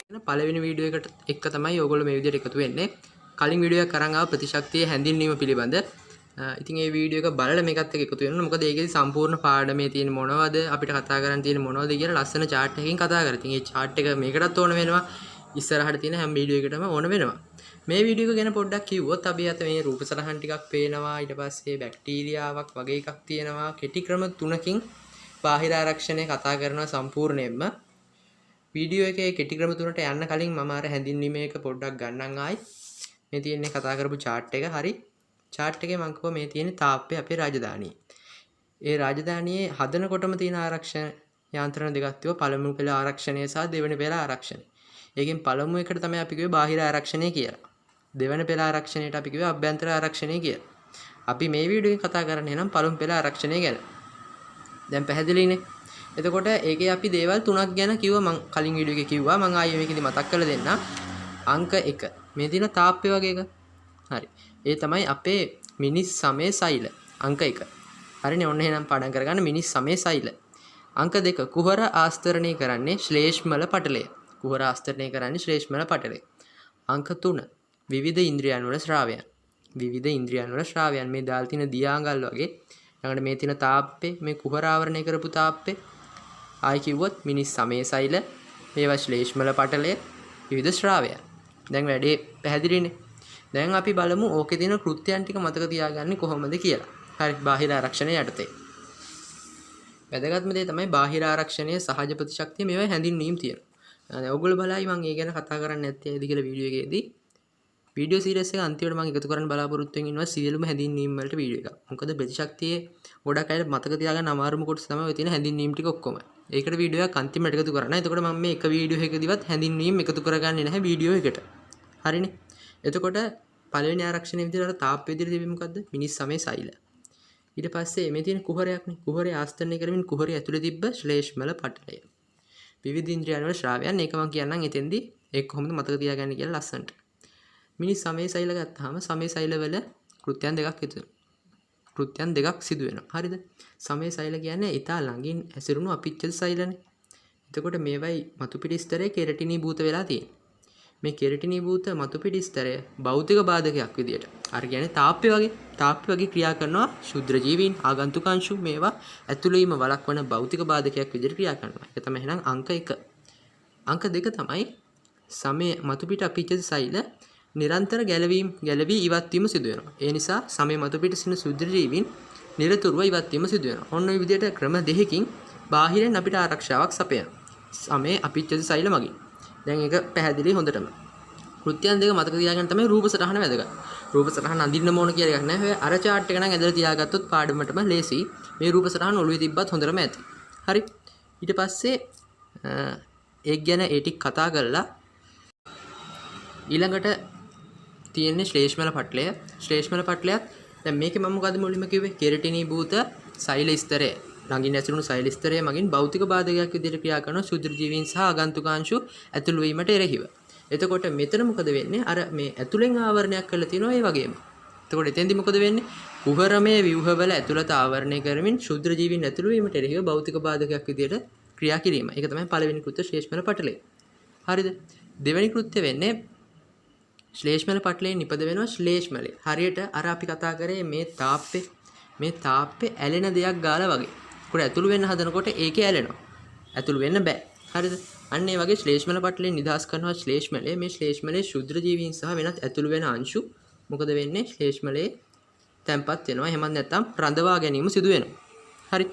පළවෙනි වීඩියෝ එකට එක්ක තමයි ඔයගොල්ලෝ මේ විදිහට එකතු වෙන්නේ. කලින් වීඩියෝ එක අරන් ආව ප්‍රතිශක්තිය හැඳින්වීම පිළිබඳ. ඉතින් මේ වීඩියෝ එක බලලා මේකත් එක්ක එකතු වෙනවා. මොකද ඒකේදී සම්පූර්ණ පාඩමේ තියෙන මොනවද අපිට කතා කරන්න තියෙන මොනවද කියලා ලස්සන chart එකකින් කතා කරලා. ඉතින් මේ chart එක මේකටත් ඕන වෙනවා. ඉස්සරහට තියෙන හැම වීඩියෝ එකකටම ඕන වෙනවා. මේ වීඩියෝ එක ගැන පොඩ්ඩක් කිව්වොත් අපි අත මේ රූප සටහන් ටිකක් පේනවා. ඊට පස්සේ බැක්ටීරියාවක් වගේ එකක් තියෙනවා. කෙටි ක්‍රම 3කින් බාහිර ආරක්ෂණය කතා කරනවා සම්පූර්ණයෙන්ම. වීඩියෝ එකේ කෙටි ක්‍රම තුනට යන්න කලින් මම අර හැඳින්වීමේ එක පොඩ්ඩක් ගන්නම් ආයි. මේ තියෙන්නේ කතා කරපු chart එක. හරි. chart එකේ මම කිව්වා මේ තියෙන්නේ තාප්පේ අපේ රාජධානියේ. ඒ රාජධානියේ හදනකොටම තියෙන ආරක්ෂණ යාන්ත්‍රණ දෙකක් තියෙනවා. පළමු පෙළ ආරක්ෂණය සහ දෙවෙනි පෙළ ආරක්ෂණය. ඒකෙන් පළමු එකට තමයි අපි කිව්වේ බාහිර ආරක්ෂණය කියලා. දෙවෙනි පෙළ ආරක්ෂණයට අපි කිව්වේ අභ්‍යන්තර ආරක්ෂණය කියලා. අපි මේ වීඩියෝ එකේ කතා කරන්නේ නම් පළමු පෙළ ආරක්ෂණය ගැන. දැන් පැහැදිලිනේ. එතකොට ඒකේ අපි දේවල් තුනක් ගැන කිව්වා මම කලින් වීඩියෝ එකේ කිව්වා මම ආයෙ මේකෙදි මතක් කරලා දෙන්නම්. අංක 1. මේ දින තාප්පේ වගේ එක. හරි. ඒ තමයි අපේ මිනිස් සමේ සෛල. අංක 1. හරිනේ ඔන්න එහෙනම් පාඩම් කරගන්න මිනිස් සමේ සෛල. අංක 2. කුහර ආස්තරණය කරන්නේ ශ්ලේෂ්මල පටලය. කුහර ආස්තරණය කරන්නේ ශ්ලේෂ්මල පටලය. අංක 3. විවිධ ඉන්ද්‍රියන් වල ශ්‍රාවයන්. විවිධ ඉන්ද්‍රියන් වල श्रावයන් මේ දාල් තියෙන දියාංගල් වගේ ළඟට මේ තියෙන තාප්පේ මේ කුහර ආවරණය කරපු තාප්පේ ආයි කිව්වොත් මිනිස් සමේ සෛල මේවා ශ්ලේෂ්මල පටලය විවිධ ශ්‍රාවයන්. දැන් වැඩේ පැහැදිලිනේ. දැන් අපි බලමු ඕකේ තියෙන කෘත්‍යයන් ටික මතක තියාගන්නේ කොහොමද කියලා. හරි බාහිර ආරක්ෂණය යටතේ. වැදගත්ම දේ තමයි බාහිර ආරක්ෂණයේ සහජ ප්‍රතිශක්තිය මේවා හැඳින්වීම තියෙනවා. දැන් ඔයගොල්ලෝ බලයි මම ඒ ගැන කතා කරන්නේ නැත්තේ ඇයිද කියලා වීඩියෝ එකේදී. වීඩියෝ සීරීස් එක අන්තිමට මම එකතු කරන්න බලාපොරොත්තු වෙමින් ඉන්නවා සියලුම හැඳින්වීම් වලට වීඩියෝ එකක්. මොකද ප්‍රතිශක්තියේ ගොඩක් අය මතක තියාගන්න අමාරුම කොටස තමයි ඔය තියෙන හැඳින්වීම් ටික ඔක්කොම. ඒකට වීඩියෝ එකක් අන්තිමට එකතු කරන්න. එතකොට මම මේ එක වීඩියෝ එකකදීවත් හැඳින්වීම් එකතු කරගන්නේ නැහැ වීඩියෝ එකට. හරිනේ. එතකොට පළවෙනි ආරක්ෂණය විදිහට අර තාප්ප විදිහට තිබෙන්නේ මොකද්ද? මිනිස් සමේ සෛල. ඊට පස්සේ මේ තියෙන කුහරයක්නේ. කුහරය ආස්තරණය කරමින් කුහරය ඇතුලේ තිබ්බ ශ්ලේෂ්මල පටලය. විවිධ ඉන්ද්‍රියන් වල ශ්‍රාවයන් ඒක මම කියන්නම් එතෙන්දී ඒක කොහොමද මතක තියාගන්නේ කියලා ලස්සනට. මිනිස් සමේ සෛල ගත්තාම සමේ සෛල වල කෘත්‍යයන් දෙකක් සිදු වෙනවා. හරිද? සමේ සෛල කියන්නේ ඊටා ළඟින් ඇසිරුණු අපිච්චද සෛලනේ. එතකොට මේවයි මතු පිටිස්තරයේ කෙරටිනීභූත වෙලා තියෙන්නේ. මේ කෙරටිනීභූත මතු පිටිස්තරය භෞතික බාධකයක් විදියට. අර කියන්නේ තාප්පේ වගේ ක්‍රියා කරනවා ශුද්‍ර ජීවීන් ආගන්තුක අංශු මේවා ඇතුළේ වීම වළක්වන භෞතික බාධකයක් විදියට ක්‍රියා කරනවා. ඒක තමයි එහෙනම් අංක 1. අංක 2 තමයි සමේ මතු පිට අපිච්චද සෛල නිරන්තර ගැලවී ඉවත් වීම සිදු වෙනවා. ඒ නිසා සමේ මතු පිට සිටින ශුද්‍ර ජීවීන් නිරතුරුව ඉවත් වීම සිදු වෙනවා. ඔන්න ඔය විදිහට ක්‍රම දෙකකින් බාහිරින් අපිට ආරක්ෂාවක් සපයනවා. සමේ අපිච්චද සෛල මගින්. දැන් ඒක පැහැදිලි හොඳටම. කෘත්‍යයන් දෙක මතක තියාගන්න තමයි රූප සටහන වැදගත්. රූප සටහන අඳින්න ඕන කියලා එකක් නැහැ. අර chart එක නම් ඇදලා තියාගත්තොත් පාඩමටම ලේසි. මේ රූප සටහන ඔළුවේ තිබ්බත් හොඳටම ඇති. හරි. ඊට පස්සේ ඒක ගැන ඒ ටික කතා කරලා ඊළඟට තියෙන්නේ ශ්ලේෂ්මල පටලය. ශ්ලේෂ්මල පටලයත් දැන් මේකේ මම මොකද මුලින්ම කිව්වේ? කෙරටිනීභූත සෛල ස්තරය. ළඟින් ඇසුරුණු සෛල ස්තරය මගින් භෞතික බාධකයක් විදිහට ක්‍රියා කරන ශුද්‍ර ජීවීන් සහ ආගන්තුකාංශු ඇතුළු වීමට එරෙහිව. එතකොට මෙතන මොකද වෙන්නේ? අර මේ ඇතුළෙන් ආවරණයක් කරලා තියෙනවා ඒ වගේම. එතකොට එතෙන්දි මොකද වෙන්නේ? කුහරමේ ව්‍යුහවල ඇතුළත ආවරණය කරමින් ශුද්‍ර ජීවීන් ඇතුළු වීමට එරෙහිව භෞතික බාධකයක් විදිහට ක්‍රියා කිරීම. ඒක තමයි පළවෙනි කෘත්‍ය ශ්ලේෂ්මල පටලය. හරිද? දෙවෙනි කෘත්‍ය වෙන්නේ ශ්ලේෂ්මල පටලයෙන් නිපද වෙනවා ශ්ලේෂ්මලේ. හරියට අර අපි කතා කරේ මේ තාප්පේ ඇලෙන දෙයක් ගාලා වගේ. උඩ ඇතුළු වෙන්න හදනකොට ඒකේ ඇලෙනවා. ඇතුළු වෙන්න බෑ. හරිද? අන්න ඒ වගේ ශ්ලේෂ්මල පටලයෙන් නිදහස් කරනවා ශ්ලේෂ්මලේ. මේ ශ්ලේෂ්මලේ ශුද්‍ර ජීවීන් සහ වෙනත් ඇතුළු වෙන අංශු මොකද වෙන්නේ? ශ්ලේෂ්මලේ තැම්පත් වෙනවා. එහෙමත් නැත්නම් රඳවා ගැනීම සිදු වෙනවා. හරි.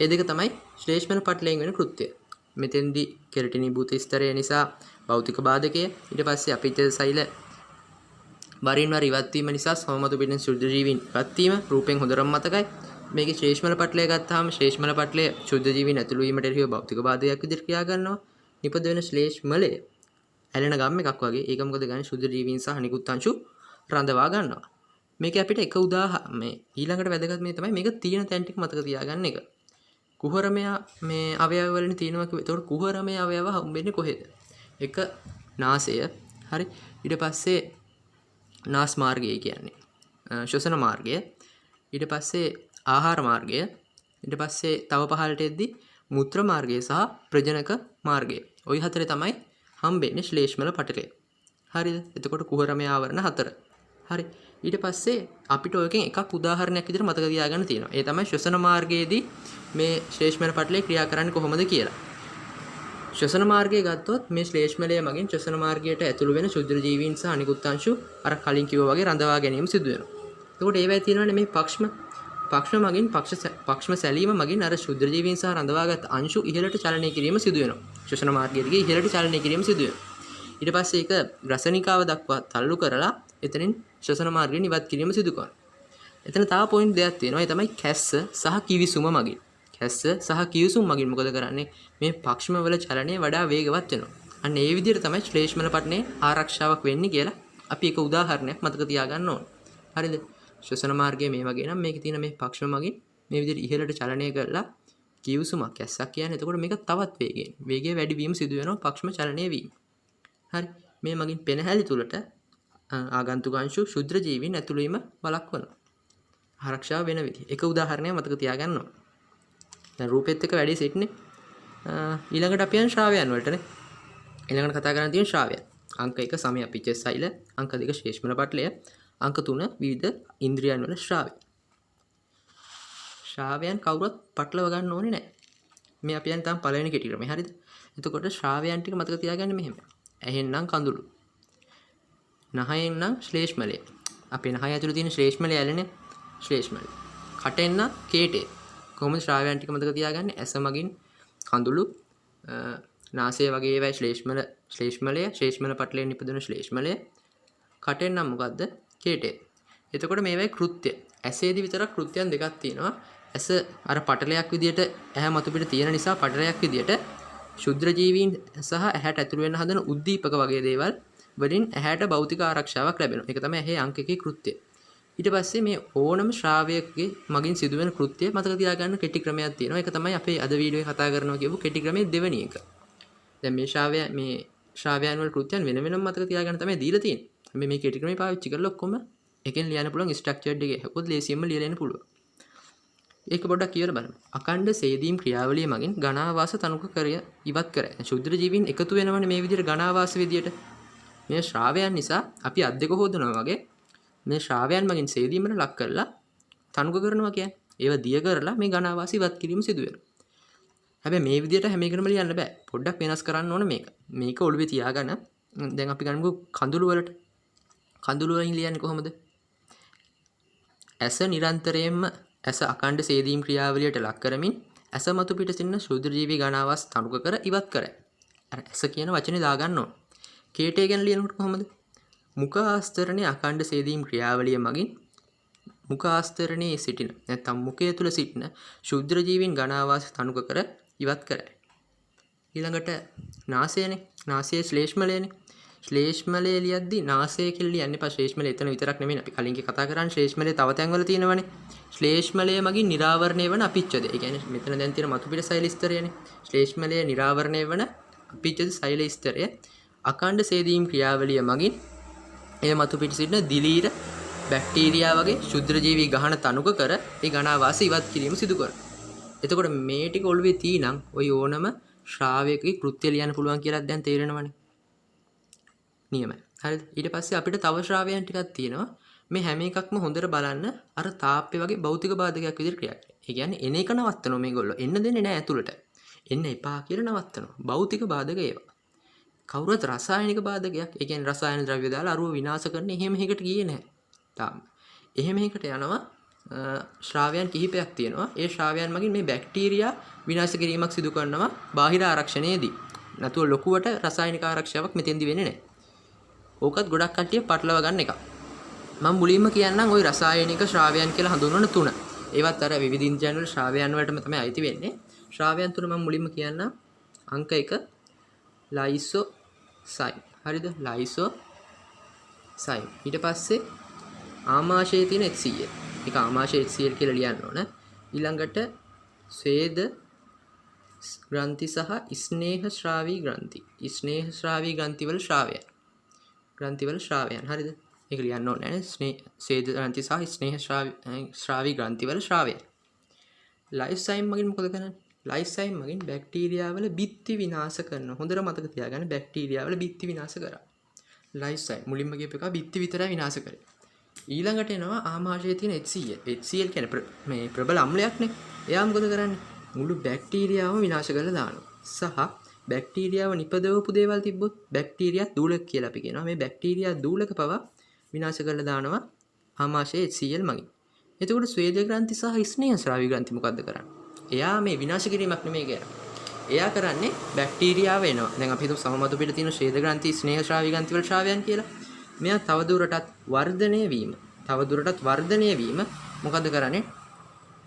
ඒ දෙක තමයි ශ්ලේෂ්මල පටලයෙන් වෙන කෘත්‍යය. මෙතෙන්දී කෙරටිනීභූත ස්තරය නිසා භෞතික බාධකය ඊට පස්සේ අපිච්ච සෛල වරින් වර ඉවත් වීම නිසා සමමතු පිටින් ශුද්ධ ජීවීන් ඉවත් වීම රූපෙන් හොඳටම මතකයි. මේකේ ශ්ලේෂ්මල පටලය ගත්තාම ශ්ලේෂ්මල පටලය ශුද්ධ ජීවීන් ඇතුළු වීමට එරෙහිව භෞතික බාධකයක් විදිහට ක්‍රියා කරනවා. නිපද වෙන ශ්ලේෂ්මලය ඇලෙන ගම් එකක් වගේ. ඒක මොකද ගන්නේ? ශුද්ධ ජීවීන් සහ නිකුත් අංශු රඳවා ගන්නවා. මේක අපිට එක මේ ඊළඟට වැදගත් මේ තමයි මේක තියෙන තැන් ටික මතක තියාගන්න එක. කුහරමය මේ අවයව වලින් තියෙනවා කිව්වේ. ඒතකොට කුහරමය අවයව හම්බෙන්නේ කොහෙද? එක නාසය. හරි. ඊට පස්සේ නාස් මාර්ගය කියන්නේ ශ්වසන මාර්ගය. ඊට පස්සේ ආහාර මාර්ගය. ඊට පස්සේ තව පහළට එද්දි මුත්‍ර මාර්ගය සහ ප්‍රජනක මාර්ගය. ওই හතරේ තමයි හම්බෙන්නේ ශ්ලේෂ්මල පටලය. හරිද? එතකොට කුහරමය ආවරණ 4. හරි. ඊට පස්සේ අපිට ඔයකෙන් එකක් උදාහරණයක් විදිහට මතක තියාගන්න තියෙනවා. ඒ තමයි ශ්වසන මාර්ගයේදී මේ ශ්ලේෂ්මල පටලය ක්‍රියා කරන්නේ කොහොමද කියලා. ශ්වසන මාර්ගය ගත්තොත් මේ ශ්ලේෂ්මලය මගින් ශ්වසන මාර්ගයට ඇතුළු වෙන ශුද්ධ ජීවීන් සහ අනිකුත් අංශු අර කලින් කිව්වා වගේ රඳවා ගැනීම සිදු වෙනවා. එතකොට ඒවැය තියෙනවානේ මේ පක්ෂම මගින් පක්ෂම සැලීම මගින් අර ශුද්ධ ජීවීන් සහ රඳවාගත් අංශු ඉහළට චලනය කිරීම සිදු වෙනවා. ශ්වසන මාර්ගයේදී ඉහළට චලනය කිරීම සිදු වෙනවා. ඊට පස්සේ ඒක රසනිකාව දක්වා තල්ලු කරලා එතනින් ශ්වසන මාර්ගයෙන් ඉවත් කිරීම සිදු කරනවා. එතන තව පොයින්ට් දෙකක් තියෙනවා. ඒ තමයි කැස්ස සහ කිවිසුම මගින්. කැස්ස සහ කිවිසුම මගින් මොකද කරන්නේ? මේ පක්ෂම වල චලනය වඩා වේගවත් වෙනවා. අන්න ඒ විදිහට තමයි ශ්ලේෂ්මල පටනේ ආරක්ෂාවක් වෙන්නේ කියලා අපි එක උදාහරණයක් මතක තියාගන්න ඕන. හරිද? ශ්වසන මාර්ගය මේ වගේ නම් මේකේ තියෙන මේ පක්ෂම මගින් මේ විදිහට ඉහළට චලනය කරලා කිවිසුමක් කැස්සක් කියන්නේ. එතකොට මේක තවත් වේගයෙන් වේගය වැඩි වීම සිදු වෙනවා පක්ෂම චලනය වීම. හරි. මේ මගින් පෙනහැලි තුලට ආගන්තුක අංශු ශුද්ධ ජීවීන් ඇතුළු වීම බලක්වනවා. ආරක්ෂාව වෙන විදිහ. එක උදාහරණයක් මතක තියාගන්න ඕන. දැන් රූපෙත් එක්ක වැඩි සිටින්නේ. ඊළඟට අපි යන ශ්‍රාවයන් වලටනේ. ඊළඟට කතා කරන්න තියෙන ශ්‍රාවයන්. අංක 1 සමය පිච්ච සෛල, අංක 2 ශ්ලේෂ්මල පටලය, අංක 3 විවිධ ඉන්ද්‍රියන් වල ශ්‍රාවය. ශ්‍රාවයන් කවුරුත් පටලව ගන්න ඕනේ නැහැ. මේ අපි යන තම පළවෙනි කෙටි ක්‍රමය. හරිද? එතකොට ශ්‍රාවයන් ටික මතක තියාගන්න මෙහෙම. ඇහෙන් නම් කඳුළු. නහයෙන් නම් ශ්ලේෂ්මලය. අපේ නහය ඇතුළේ තියෙන ශ්ලේෂ්මලය ඇලෙන්නේ ශ්ලේෂ්මලය. කටෙන් නම් කේටේ. කොහොමද ශ්‍රාවයන් ටික මතක තියාගන්නේ? ඇස මගින් කඳුළු, නාසය වගේ ඒවායි ශ්ලේෂ්මලය, ශ්ලේෂ්මල පටලයෙන් නිපදවන ශ්ලේෂ්මලය. කටෙන් නම් මොකද්ද? කේටේ. එතකොට මේවායි කෘත්‍ය. ඇසේදී විතරක් කෘත්‍යයන් දෙකක් තියෙනවා. ඇස අර පටලයක් විදියට ඇහැ මතු පිට තියෙන නිසා පටලයක් විදියට ශුද්ධ ජීවීන් සහ ඇහැට ඇතුළු වෙන්න හදන උද්දීපක වගේ දේවල් වලින් ඇහැට භෞතික ආරක්ෂාවක් ලැබෙනවා. ඒක තමයි ඇහි අංක 1 කෘත්‍යය. ඊට පස්සේ මේ ඕනම ශ්‍රාවයකගේ මගින් සිදුවෙන කෘත්‍ය මතක තියාගන්න කෙටි ක්‍රමයක් තියෙනවා. ඒක තමයි අපේ අද වීඩියෝ එකේ කතා කරනවා කියපු කෙටි ක්‍රමයේ දෙවෙනි එක. දැන් මේ ශ්‍රාවයන් වල කෘත්‍යයන් වෙන වෙනම මතක තියාගන්න තමයි දීලා තියෙන්නේ. අපි මේ කෙටි ක්‍රමය පාවිච්චි කරලා ඔක්කොම එකෙන් ලියන්න පුළුවන් ස්ට්‍රක්චර්ඩ් එකේ. හොත් ලේසියෙන්ම ලියලා එන්න පුළුවන්. ඒක පොඩ්ඩක් කියලා බලමු. අකණ්ඩ සේදීම් ක්‍රියාවලිය මගින් ඝනාවාස තනුක කරය ඉවත් කරයි. ශුද්ධ ජීවීන් එකතු වෙනවනේ මේ විදිහට ඝනාවාස විදියට. මේ ශ්‍රාවයන් නිසා අපි අත් දෙක හොදනවා වගේ මේ ශ්‍රාවයන් මගින් සේදීමට ලක් කරලා තනුක කරනවා කියන්නේ. ඒව දිය කරලා මේ ඝනාවාස ඉවත් කිරීම සිදු වෙනවා. හැබැයි මේ විදිහට හැම එකකම ලියන්න බෑ. පොඩ්ඩක් වෙනස් කරන්න ඕන මේක. මේක ඔළුවේ තියාගන්න. දැන් අපි ගන්නකො කඳුළු වලට. කඳුළු වලින් ලියන්නේ කොහොමද? ඇස නිරන්තරයෙන්ම ඇස අකණ්ඩ සේදීම් ක්‍රියාවලියට ලක් කරමින් ඇස මතු පිට සිටින ශුද්ධ ජීවී ඝනාවාස තනුක කර ඉවත් කරයි. අර ඇස කියන වචනේ දාගන්න ඕන. කේටය ගැන ලියනකොට කොහොමද? මුඛ ආස්තරණයේ අකණ්ඩ සේදීම් ක්‍රියාවලිය මගින් මුඛ ආස්තරණයේ සිටින නැත්නම් මුඛය තුල සිටින ශුද්ධ ජීවීන් ඝනාවාස තනුක කර ඉවත් කරයි. ඊළඟට නාසයනේ. නාසයේ ශ්ලේෂ්මලයනේ. ශ්ලේෂ්මලය ලියද්දී නාසය කියලා ලියන්න එපා. ශ්ලේෂ්මලය එතන විතරක් නෙමෙයි. අපි කලින් කතා කරන්නේ ශ්ලේෂ්මලය තව තැන්වල තියෙනවනේ. ශ්ලේෂ්මලය මගින් නිරාවරණය වන අපිච්ඡද. ඒ කියන්නේ මෙතන දැන් තියෙන මතු පිට සෛල ස්තරයනේ. ශ්ලේෂ්මලය නිරාවරණය වන අපිච්ඡද සෛල ස්තරය අකණ්ඩ සේදීම් ක්‍රියාවලිය මගින් එය මතු පිට සිටින දිලීර බැක්ටීරියා වගේ ශුද්ධ ජීවී ගහන තනුක කර ඒ ඝනාවාස ඉවත් කිරීම සිදු කරනවා. එතකොට මේ ටික ඔළුවේ තීනම් ඔය ඕනම ශ්‍රාවකගේ කෘත්‍ය ලියන්න පුළුවන් කියලා දැන් තේරෙනවනේ. නියමයි. හරිද? ඊට පස්සේ අපිට තව ශ්‍රාවයන් ටිකක් තියෙනවා. මේ හැම එකක්ම හොඳට බලන්න අර තාප්පේ වගේ භෞතික බාධකයක් විදිහට ක්‍රියා කරනවා. ඒ කියන්නේ එන එක නවත්තනවා මේගොල්ලෝ. එන්න දෙන්නේ නැහැ ඇතුළට. එන්න එපා කියලා නවත්තනවා. භෞතික බාධක ඒවා. කවුරුත් රසායනික බාධකයක්. ඒ කියන්නේ රසායන ද්‍රව්‍ය දාලා අරුව විනාශ කරන එහෙම එකකට ගියේ නැහැ. තාම. එහෙම එකකට යනවා ශ්‍රාවයන් කිහිපයක් තියෙනවා. ඒ ශ්‍රාවයන් මගින් මේ බැක්ටීරියා විනාශ කිරීමක් සිදු කරනවා බාහිර ආරක්ෂණයේදී. නැතුව ලොකුවට රසායනික ආරක්ෂාවක් මෙතෙන්දි වෙන්නේ නැහැ. ඕකත් ගොඩක් කට්ටිය පටලව ගන්න එක. මම මුලින්ම කියන්නම් ওই රසායනික ශ්‍රාවයන් කියලා හඳුන්වන තුන. ඒවත් අර විවිධ ඉන්ද්‍රියන් වල ශ්‍රාවයන් වලටම තමයි අයිති වෙන්නේ. ශ්‍රාවයන් තුන මම මුලින්ම කියන්නම්. අංක 1 ලයිසෝසයිම්. හරිද? ලයිසෝසයිම්. ඊට පස්සේ ආමාශයේ තියෙන HCl. ඒක ආමාශයේ HCl කියලා ලියන්න ඕන. ඊළඟට ස්වේද ග්‍රන්ථි සහ ස්නේහ ශ්‍රාවී ග්‍රන්ථි. ස්නේහ ශ්‍රාවී ග්‍රන්ථි වල ශ්‍රාවයන්. ග්‍රන්ථි වල ශ්‍රාවයන්. හරිද? ඒක ලියන්න ඕනේ නේ. ස්වේද ග්‍රන්ථි සහ ස්නේහ ශ්‍රාවී ග්‍රන්ථි වල ශ්‍රාවයන්. ලයිසෝසයිම් මගින් මොකද කරන්නේ? ලයිසයිම් මගින් බැක්ටීරියා වල බිත්ති විනාශ කරනවා. හොඳට මතක තියාගන්න බැක්ටීරියා වල බිත්ති විනාශ කරා. ලයිසයිම් මුලින්ම කියපු එක බිත්ති විතරයි විනාශ කරේ. ඊළඟට එනවා ආමාශයේ තියෙන HCl. HCl කියන්නේ මේ ප්‍රබල අම්ලයක්නේ. එයා මොකද කරන්නේ? මුළු බැක්ටීරියාවම විනාශ කරලා දානවා. සහ බැක්ටීරියාව නිපදවපු දේවල් තිබ්බොත් බැක්ටීරියා දූලක කියලා අපි කියනවා. මේ බැක්ටීරියා දූලක පවා විනාශ කරලා දානවා ආමාශයේ HCl මගින්. එතකොට ස්වේද ග්‍රන්ථි සහ ස්නේහ ස්‍රාවී ග්‍රන්ථි මොකද්ද කරන්නේ? එයා මේ විනාශ කිරීමක් නෙමෙයි කරන්නේ. එයා කරන්නේ බැක්ටීරියාව එනවා. දැන් අපි හිතමු සමමතු පිට තියෙන ස්වේද ග්‍රන්ථි ස්නේහ ස්‍රාවී ග්‍රන්ථි වල ශ්‍රාවයන් කියලා. මෙයා තවදුරටත් වර්ධනය වීම මොකද්ද කරන්නේ?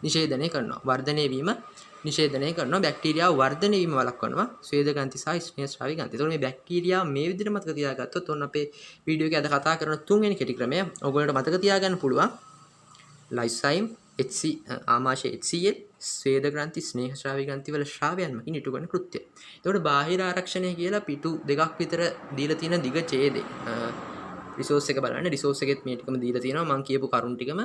නිෂේධනය කරනවා. වර්ධනය වීම නිෂේධනය කරනවා. බැක්ටීරියාව වර්ධනය වීම වළක්වනවා. ස්වේද ග්‍රන්ථි සහ ස්නේහ ස්‍රාවී ග්‍රන්ථි. ඒතකොට මේ බැක්ටීරියාව මේ විදිහට මතක තියාගත්තොත් ඔන්න අපේ වීඩියෝ එකේ අද කතා කරන තුන්වෙනි කෙටි ක්‍රමය ඔයගොල්ලන්ට මතක තියාගන්න පුළුවන්. ලයිසයිම් ආමාශය HCl ස්වේද ග්‍රන්ථි ස්නේහ ස්‍රාවී ග්‍රන්ථි වල ශ්‍රාවයන් මගින් ඉටු කරන කෘත්‍යය. ඒතකොට බාහිර ආරක්ෂණය කියලා පිටු දෙකක් විතර දීලා තියෙන දිග ඡේදේ. රිසෝස් එක බලන්න රිසෝස් එකෙත් මේ ටිකම දීලා තියෙනවා. මම කියපු කරුණු ටිකම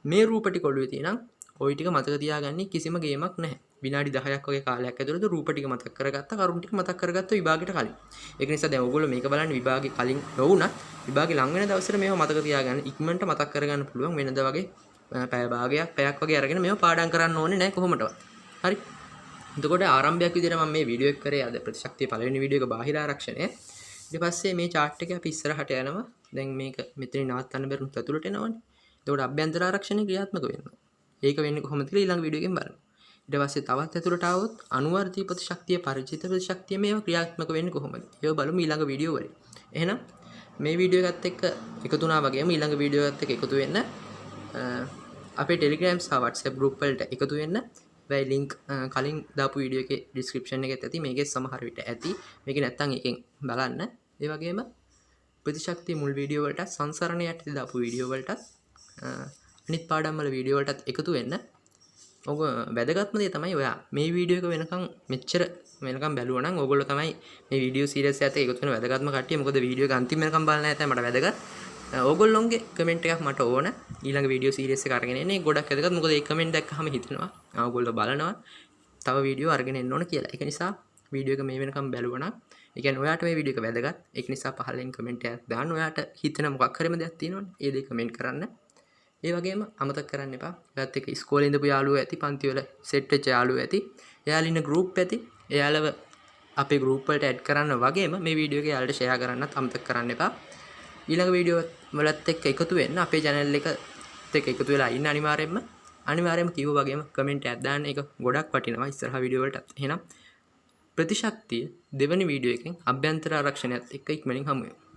මේ රූප ටික ඔළුවේ තියෙනම් ওই ටික මතක තියාගන්නේ කිසිම ගේමක් නැහැ. විනාඩි 10ක් වගේ කාලයක් ඇතුළත රූප ටික මතක කරගත්ත කරුණු ටික මතක කරගත්ත විභාගයට කලින්. ඒක නිසා දැන් ඔයගොල්ලෝ මේක බලන්න විභාගේ කලින් නොවුණත් විභාගේ ලඟ වෙන දවසට මේව මතක තියාගන්න ඉක්මනට මතක් කරගන්න පුළුවන් වෙනද වගේ පැයක් වගේ අරගෙන මේව පාඩම් කරන්න ඕනේ නැහැ කොහොමදවත්. හරි. එතකොට ආරම්භයක් විදිහට මම මේ වීඩියෝ එක කරේ අද ප්‍රතිශක්තිය පළවෙනි වීඩියෝ එක බාහිර ආරක්ෂණය. ඊට පස්සේ මේ chart එක අපි ඉස්සරහට යනවා. දැන් මේක මෙතනින් නවත්තන්න බැරුණොත් ඇතුළට එනවනේ. එතකොට අභ්‍යන්තර ආරක්ෂණය ක්‍රියාත්මක වෙනවා. ඒක වෙන්නේ කොහොමද කියලා ඊළඟ වීඩියෝ එකෙන් බලමු. ඊට පස්සේ තවත් ඇතුළට ආවොත් අනුවර්තී ප්‍රතිශක්තිය පරිචිත ප්‍රතිශක්තිය මේවා ක්‍රියාත්මක වෙන්නේ කොහොමද? ඒක බලමු ඊළඟ වීඩියෝ වලින්. එහෙනම් මේ වීඩියෝ එකත් එක්ක එකතු වුණා වගේම ඊළඟ වීඩියෝ එකත් එක්ක එකතු වෙන්න අපේ Telegram සහ WhatsApp group වලට එකතු වෙන්න. වෙයි link කලින් දාපු වීඩියෝ එකේ description එකෙත් ඇති. මේකේ සමහර විට ඇති. මේක නැත්තම් එකෙන් බලන්න. ඒ වගේම ප්‍රතිශක්තිය මුල් වීඩියෝ වලට සංසරණයට දාපු වීඩියෝ වලට අනිත් පාඩම් වල වීඩියෝ වලටත් එකතු වෙන්න. ඔග වැදගත්ම දේ තමයි ඔයා මේ වීඩියෝ එක වෙනකන් මෙච්චර වෙනකන් බැලුවා නම් ඕගොල්ලෝ තමයි මේ වීඩියෝ සීරීස් එකත් එකතු වෙන වැදගත්ම කට්ටිය. මොකද වීඩියෝ එක අන්තිම වෙනකන් බලන්න නැත්නම් මට වැදගත්. ඕගොල්ලොන්ගේ කමෙන්ට් එකක් මට ඕන. ඊළඟ වීඩියෝ සීරීස් එක අරගෙන එන්නේ ගොඩක් වැදගත්. මොකද ඒ කමෙන්ට් දැක්කම හිතෙනවා ඕගොල්ලෝ බලනවා තව වීඩියෝ අරගෙන එන්න ඕන කියලා. ඒක නිසා වීඩියෝ එක මේ වෙනකන් බැලුවා නම් ඒ කියන්නේ ඔයාට මේ වීඩියෝ එක වැදගත්. ඒක නිසා පහලින් කමෙන්ට් එකක් දාන්න. ඔයාට හිතෙන මොකක් හරිම දෙයක් තියෙනවනේ. ඒ දේ කමෙන්ට් කරන්න. ඒ වගේම අමතක කරන්න එපා. ඔයත් එක්ක ඉස්කෝලේ ඉඳපු යාළුවෝ ඇති, පන්ති වල සෙට් වෙච්ච යාළුවෝ ඇති. එයාලා ඉන්න ගෲප් ඇති. එයාලව අපේ ගෲප් වලට ඇඩ් කරන්න වගේම මේ වීඩියෝ එක යාළුවට ෂෙයා කරන්නත් අමතක කරන්න එපා. ඊළඟ වීඩියෝ වලත් එක්ක එකතු වෙන්න අපේ channel එකට එක්ක එකතු වෙලා ඉන්න අනිවාර්යයෙන්ම කිව්ව වගේම කමෙන්ට් එකක් දාන්න. ඒක ගොඩක් වටිනවා ඉස්සරහා වීඩියෝ වලටත්. එහෙනම් ප්‍රතිශක්තිය දෙවෙනි වීඩියෝ එකෙන් අභ්‍යන්තර ආරක්ෂණයත් එක්ක ඉක්මනින් හමු වෙමු.